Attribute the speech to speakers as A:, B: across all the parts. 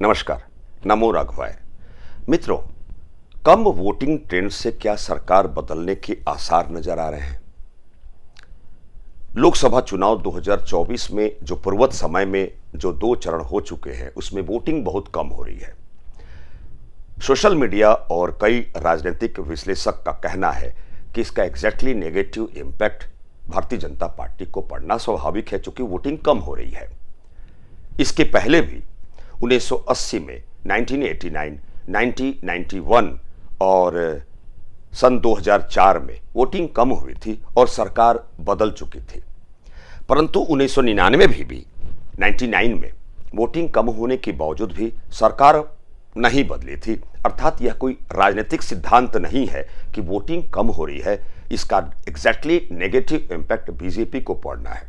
A: नमस्कार। नमो राघवाय। मित्रों, कम voting trend से क्या सरकार बदलने के आसार नजर आ रहे हैं? लोकसभा चुनाव 2024 में जो पूर्वत समय में जो 2 चरण हो चुके हैं, उसमें वोटिंग बहुत कम हो रही है। सोशल मीडिया और कई राजनीतिक विश्लेषक का कहना है कि इसका exactly negative impact Bharatiya Janata party को पड़ना स्वाभाविक है, चूंकि वोटिंग कम हो रही है। इसके पहले भी 1980 में, 1989, 1991 और सन 2004 में वोटिंग कम हुई थी और सरकार बदल चुकी थी। परंतु 1999 भी 99 में वोटिंग कम होने के बावजूद भी सरकार नहीं बदली थी। अर्थात यह कोई राजनीतिक सिद्धांत नहीं है कि वोटिंग कम हो रही है, इसका एग्जैक्टली नेगेटिव इम्पैक्ट बीजेपी को पड़ना है।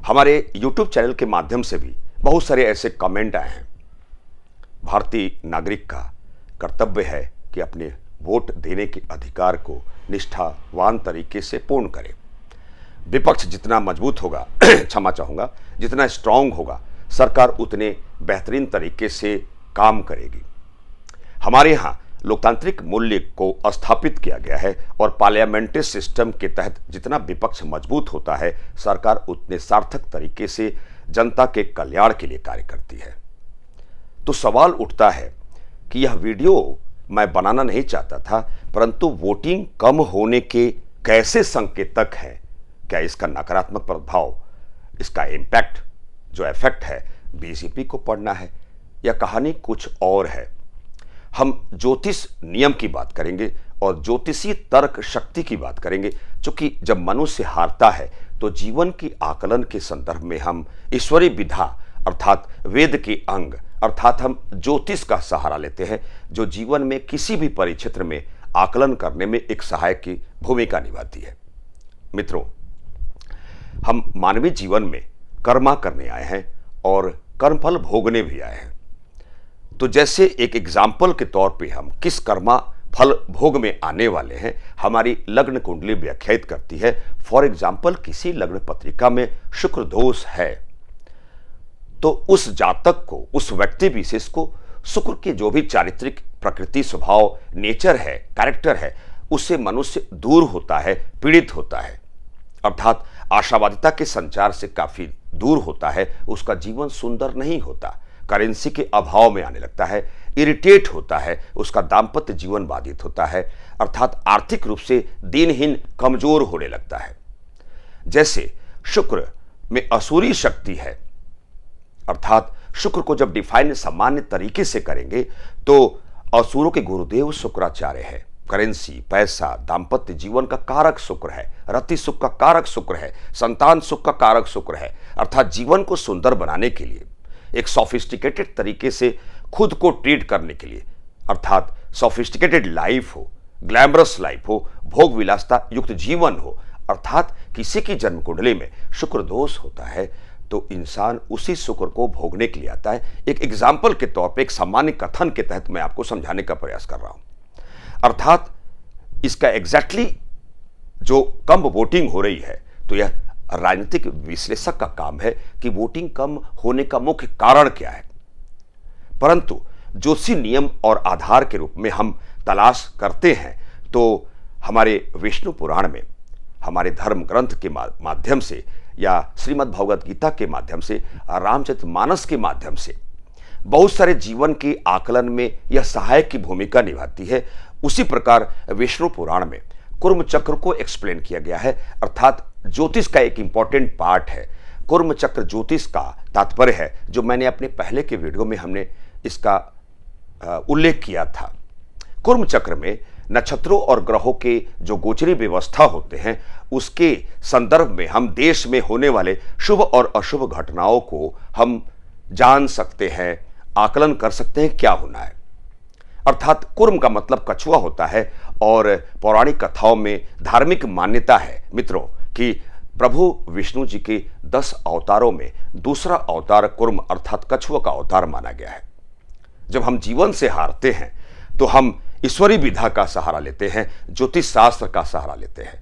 A: हमारे यूट्यूब चैनल के माध्यम से भी बहुत सारे ऐसे कमेंट आए हैं। भारतीय नागरिक का कर्तव्य है कि अपने वोट देने के अधिकार को निष्ठावान तरीके से पूर्ण करे। विपक्ष जितना मजबूत होगा क्षमा चाहूँगा, जितना स्ट्रांग होगा, सरकार उतने बेहतरीन तरीके से काम करेगी। हमारे यहाँ लोकतांत्रिक मूल्य को स्थापित किया गया है और पार्लियामेंट्री सिस्टम के तहत जितना विपक्ष मजबूत होता है, सरकार उतने सार्थक तरीके से जनता के कल्याण के लिए कार्य करती है। तो सवाल उठता है कि यह वीडियो मैं बनाना नहीं चाहता था, परंतु वोटिंग कम होने के कैसे संकेतक हैं? क्या इसका नकारात्मक प्रभाव, इसका इम्पैक्ट, जो इफेक्ट है, बीजेपी को पड़ना है या कहानी कुछ और है? हम ज्योतिष नियम की बात करेंगे और ज्योतिषीय तर्क शक्ति की बात करेंगे, क्योंकि जब मनुष्य हारता है तो जीवन की आकलन के संदर्भ में हम ईश्वरीय विधा अर्थात वेद के अंग अर्थात हम ज्योतिष का सहारा लेते हैं, जो जीवन में किसी भी परिक्षेत्र में आकलन करने में एक सहायक की भूमिका निभाती है। मित्रों, हम मानवीय जीवन में कर्मा करने आए हैं और कर्मफल भोगने भी आए हैं। तो जैसे एक एग्जाम्पल के तौर पे हम किस कर्मा फल भोग में आने वाले हैं, हमारी लग्न कुंडली व्याख्यायित करती है। फॉर एग्जाम्पल, किसी लग्न पत्रिका में शुक्र दोष है तो उस जातक को, उस व्यक्ति विशेष को शुक्र के जो भी चारित्रिक प्रकृति, स्वभाव, नेचर है, कैरेक्टर है, उससे मनुष्य दूर होता है, पीड़ित होता है, अर्थात आशावादिता के संचार से काफी दूर होता है। उसका जीवन सुंदर नहीं होता, करेंसी के अभाव में आने लगता है, इरिटेट होता है, उसका दाम्पत्य जीवन बाधित होता है, अर्थात आर्थिक रूप से दीनहीन, कमजोर होने लगता है। जैसे शुक्र में असुरी शक्ति है, अर्थात शुक्र को जब डिफाइन सामान्य तरीके से करेंगे तो असुरों के गुरुदेव शुक्राचार्य है। करेंसी, पैसा, दाम्पत्य जीवन का कारक शुक्र है, रति सुख का कारक शुक्र है, संतान सुख का कारक शुक्र है। अर्थात जीवन को सुंदर बनाने के लिए, एक सोफिस्टिकेटेड तरीके से खुद को ट्रीट करने के लिए, अर्थात सोफिस्टिकेटेड लाइफ हो, ग्लैमरस लाइफ हो, भोग विलासता युक्त जीवन हो, अर्थात किसी की जन्म कुंडली में शुक्र दोष होता है तो इंसान उसी शुक्र को भोगने के लिए आता है। एक एग्जाम्पल के तौर पे, एक सामान्य कथन के तहत मैं आपको समझाने का प्रयास कर रहा हूं। अर्थात इसका एग्जैक्टली जो कम वोटिंग हो रही है, तो यह राजनीतिक विश्लेषक का काम है कि वोटिंग कम होने का मुख्य कारण क्या है। परंतु ज्योतिषीय नियम और आधार के रूप में हम तलाश करते हैं तो हमारे विष्णु पुराण में, हमारे धर्म ग्रंथ के माध्यम से या श्रीमद् भगवद गीता के माध्यम से, रामचरितमानस के माध्यम से बहुत सारे जीवन के आकलन में यह सहायक की भूमिका निभाती है। उसी प्रकार विष्णु पुराण में कुर्म चक्र को एक्सप्लेन किया गया है, अर्थात ज्योतिष का एक इंपॉर्टेंट पार्ट है। कुर्म चक्र ज्योतिष का तात्पर्य है, जो मैंने अपने पहले के वीडियो में हमने इसका उल्लेख किया था। कुर्म चक्र में नक्षत्रों और ग्रहों के जो गोचरी व्यवस्था होते हैं, उसके संदर्भ में हम देश में होने वाले शुभ और अशुभ घटनाओं को हम जान सकते हैं, आकलन कर सकते हैं क्या होना है। अर्थात कुर्म का मतलब कछुआ होता है और पौराणिक कथाओं में धार्मिक मान्यता है मित्रों कि प्रभु विष्णु जी के 10 अवतारों में दूसरा अवतार कुर्म अर्थात कछुआ का अवतार माना गया है। जब हम जीवन से हारते हैं तो हम ईश्वरीय विधा का सहारा लेते हैं, ज्योतिष शास्त्र का सहारा लेते हैं।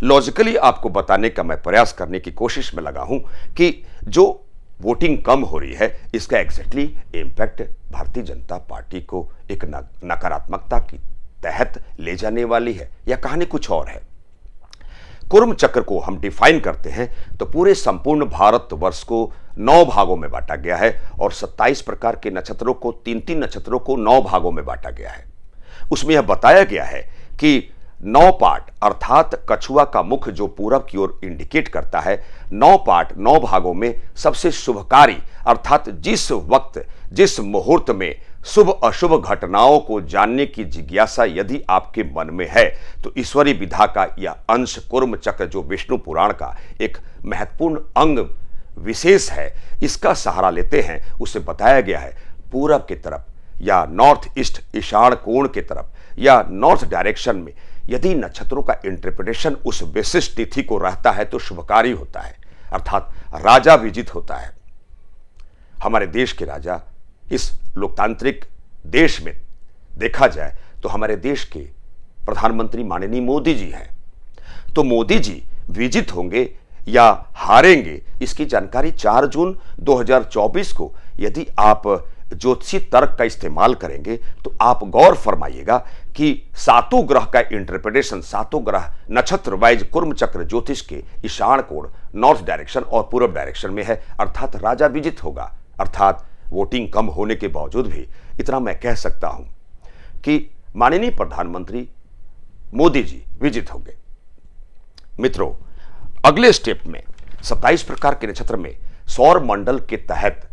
A: लॉजिकली आपको बताने का मैं प्रयास करने की कोशिश में लगा हूं कि जो वोटिंग कम हो रही है, इसका exactly impact Bharatiya Janata party को एक नकारात्मकता की तहत ले जाने वाली है, या कहानी कुछ और है। कुर्म चक्र को हम डिफाइन करते हैं तो पूरे संपूर्ण भारतवर्ष को 9 भागों में बांटा गया है और 27 प्रकार के नक्षत्रों को, 3-3 नक्षत्रों को 9 भागों में बांटा गया है। उसमें यह बताया गया है कि 9 पार्ट अर्थात कछुआ का मुख जो पूरब की ओर इंडिकेट करता है, 9 पार्ट 9 भागों में सबसे शुभकारी अर्थात जिस वक्त जिस मुहूर्त में शुभ अशुभ घटनाओं को जानने की जिज्ञासा यदि आपके मन में है तो ईश्वरीय विधा का यह अंश कुर्म चक्र जो विष्णु पुराण का एक महत्वपूर्ण अंग विशेष है, इसका सहारा लेते हैं। उसे बताया गया है पूरब की तरफ या नॉर्थ ईस्ट ईशान कोण की तरफ या नॉर्थ डायरेक्शन में यदि नक्षत्रों का इंटरप्रिटेशन उस विशिष्ट तिथि को रहता है तो शुभकारी होता है, अर्थात राजा विजित होता है। हमारे देश के राजा इस लोकतांत्रिक देश में देखा जाए तो हमारे देश के प्रधानमंत्री माननीय मोदी जी हैं। तो मोदी जी विजित होंगे या हारेंगे इसकी जानकारी 4 जून 2024 को यदि आप ज्योतिषी तर्क का इस्तेमाल करेंगे तो आप गौर फरमाइएगा कि 7 ग्रह का इंटरप्रिटेशन 7 ग्रह नक्षत्र वाइज कुर्म चक्र ज्योतिष के ईशान कोण, नॉर्थ डायरेक्शन और पूर्व डायरेक्शन में है, अर्थात राजा विजित होगा। अर्थात वोटिंग कम होने के बावजूद भी इतना मैं कह सकता हूं कि माननीय प्रधानमंत्री मोदी जी विजित होंगे। मित्रों, अगले स्टेप में 27 प्रकार के नक्षत्र में सौर मंडल के तहत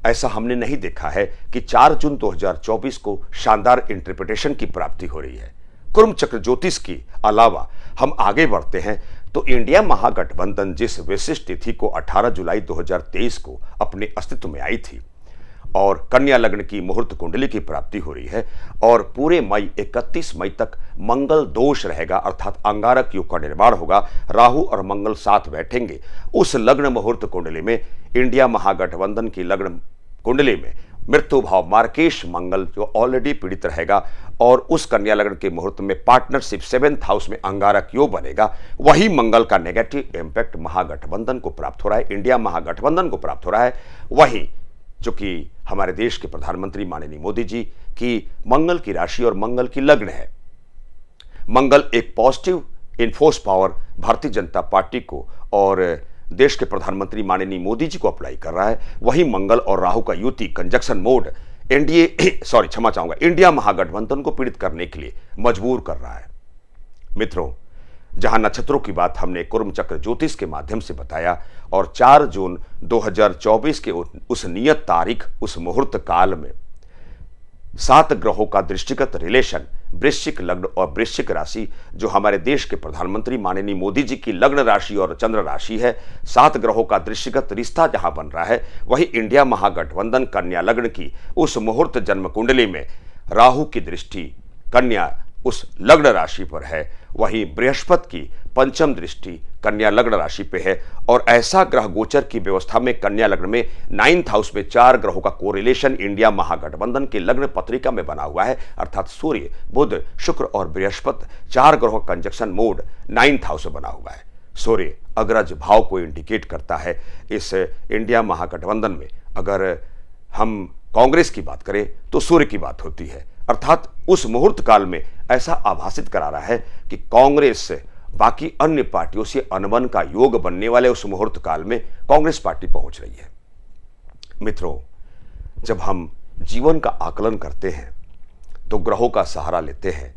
A: ऐसा हमने नहीं देखा है कि 4 जून 2024 को शानदार इंटरप्रिटेशन की प्राप्ति हो रही है। कुर्म चक्र ज्योतिष की अलावा हम आगे बढ़ते हैं तो इंडिया महागठबंधन जिस विशिष्ट तिथि को 18 जुलाई 2023 को अपने अस्तित्व में आई थी और कन्या लग्न की मुहूर्त कुंडली की प्राप्ति हो रही है और पूरे मई 31 मई तक मंगल दोष रहेगा, अर्थात अंगारक योग का निर्माण होगा। राहु और मंगल साथ बैठेंगे। उस लग्न मुहूर्त कुंडली में इंडिया महागठबंधन की लग्न कुंडली में मृत्यु भाव मार्केश मंगल जो ऑलरेडी पीड़ित रहेगा और उस कन्या लग्न के मुहूर्त में पार्टनरशिप 7th हाउस में अंगारक योग बनेगा। वही मंगल का नेगेटिव इंपैक्ट महागठबंधन को प्राप्त हो रहा है, इंडिया महागठबंधन को प्राप्त हो रहा है। वहीं जो कि हमारे देश के प्रधानमंत्री माननीय मोदी जी की मंगल की राशि और मंगल की लग्न है। मंगल एक positive enforce power Bharatiya Janata party को और देश के प्रधानमंत्री माननीय मोदी जी को अप्लाई कर रहा है। वही मंगल और राहु का युति कंजक्शन मोड इंडिया महागठबंधन को पीड़ित करने के लिए मजबूर कर रहा है। मित्रों, जहां नक्षत्रों की बात हमने कुर्म चक्र ज्योतिष के माध्यम से बताया और 4 जून 2024 के उस नियत तारीख उस मुहूर्त काल में 7 ग्रहों का दृष्टिगत रिलेशन वृश्चिक लग्न और वृश्चिक राशि जो हमारे देश के प्रधानमंत्री माननीय मोदी जी की लग्न राशि और चंद्र राशि है, 7 ग्रहों का दृष्टिगत रिश्ता जहां बन रहा है, वही इंडिया महागठबंधन कन्या लग्न की उस मुहूर्त जन्म कुंडली में राहु की दृष्टि कन्या उस लग्न राशि पर है। वहीं बृहस्पति की पंचम दृष्टि कन्या लग्न राशि पे है और ऐसा ग्रह गोचर की व्यवस्था में कन्या लग्न में 9th हाउस में 4 ग्रहों का कोरिलेशन इंडिया महागठबंधन के लग्न पत्रिका में बना हुआ है, अर्थात सूर्य, बुध, शुक्र और बृहस्पति 4 ग्रहों का कंजक्शन मोड 9th हाउस में बना हुआ है। सूर्य अग्रज भाव को इंडिकेट करता है। इस इंडिया महागठबंधन में अगर हम कांग्रेस की बात करें तो सूर्य की बात होती है, अर्थात उस मुहूर्त काल में ऐसा आभासित करा रहा है कि कांग्रेस बाकी अन्य पार्टियों से अनबन का योग बनने वाले उस मुहूर्त काल में कांग्रेस पार्टी पहुंच रही है। मित्रों, जब हम जीवन का आकलन करते हैं तो ग्रहों का सहारा लेते हैं।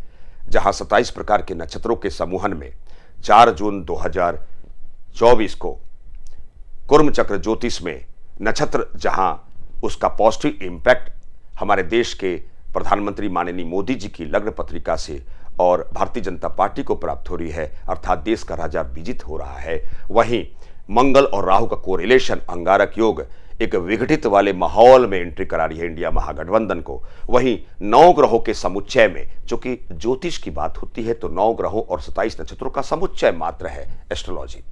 A: जहां 27 प्रकार के नक्षत्रों के समूहन में 4 जून 2024 को कुर्म चक्र ज्योतिष में नक्षत्र जहां उसका पॉजिटिव इंपैक्ट हमारे देश के प्रधानमंत्री माननीय मोदी जी की लग्न पत्रिका से और भारतीय जनता पार्टी को प्राप्त हो रही है, अर्थात देश का राजा विजित हो रहा है। वहीं मंगल और राहु का कोरिलेशन अंगारक योग एक विघटित वाले माहौल में एंट्री करा रही है इंडिया महागठबंधन को। वहीं 9 ग्रहों के समुच्चय में, चूंकि ज्योतिष की बात होती है तो 9 ग्रहों और 27 नक्षत्रों का समुच्चय मात्र है एस्ट्रोलॉजी,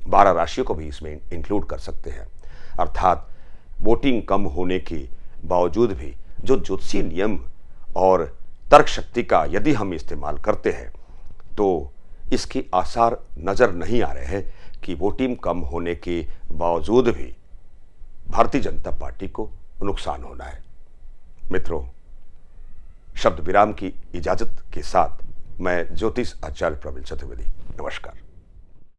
A: 12 राशियों को भी इसमें इंक्लूड कर सकते हैं। अर्थात वोटिंग कम होने के बावजूद भी जो ज्योतिषीय नियम और तर्क शक्ति का यदि हम इस्तेमाल करते हैं तो इसके आसार नजर नहीं आ रहे हैं कि वोटिंग कम होने के बावजूद भी भारतीय जनता पार्टी को नुकसान होना है। मित्रों, शब्द विराम की इजाजत के साथ मैं ज्योतिष आचार्य प्रवीण चतुर्वेदी, नमस्कार।